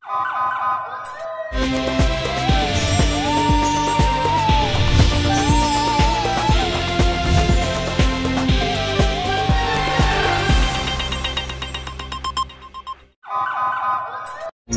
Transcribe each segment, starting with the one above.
से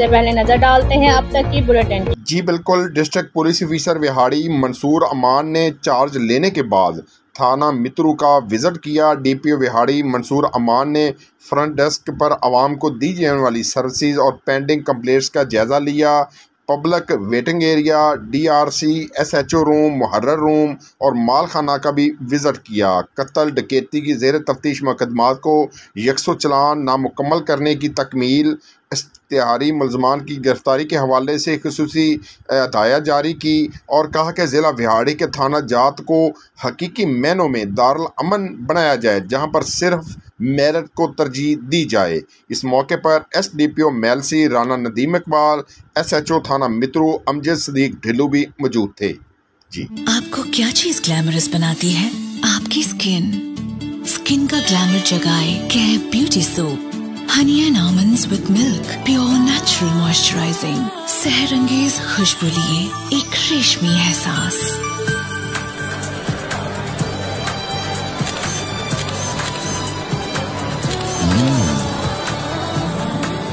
पहले नजर डालते हैं अब तक की बुलेटिन। जी बिल्कुल। District police officer Vehari Mansoor Aman ने चार्ज लेने के बाद थाना मित्रू का विजिट किया। डीपीओ विहाड़ी मंसूर अमान ने फ्रंट डेस्क पर आवाम को दी जाने वाली सर्विसेज और पेंडिंग कंप्लेंट्स का जायज़ा लिया। Public waiting area, DRC, SHO room, मुहर्रर रूम और माल खाना का भी विज़िट किया। कत्ल डकैती की ज़ेर तफ्तीश मुकदमात को यकसो चलान नामुकम्मल करने की तकमील, इश्तिहारी मुलजमान की गिरफ्तारी के हवाले से खसूसी हदायत जारी की और कहा कि ज़िला विहाड़ी के थाना जात को हकीकी मैनों में दारुल अमन बनाया जाए, जहां पर सिर्फ मेरिट को तरजीह दी जाए। इस मौके पर एसडीपीओ मेलसी राना नदीम इकबाल, एसएचओ थाना मित्रू अमजद सदीक ढिल्लू भी मौजूद थे। जी, आपको क्या चीज ग्लैमरस बनाती है? आपकी स्किन। स्किन का ग्लैमर जगाए cap beauty soap. Honey and almonds with milk, pure natural moisturising, सहरंगेज खुशबू लिए एक रेशमी एहसास।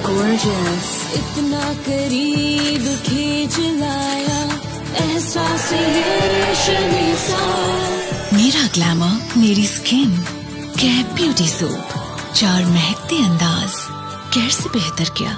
Gorgeous, इतना करीब खींच लाया एहसास ये रेशमी सा। मेरा ग्लैमर मेरी स्किन, कैप ब्यूटी सोप, 4 महकते अंदाज, कैसे बेहतर क्या?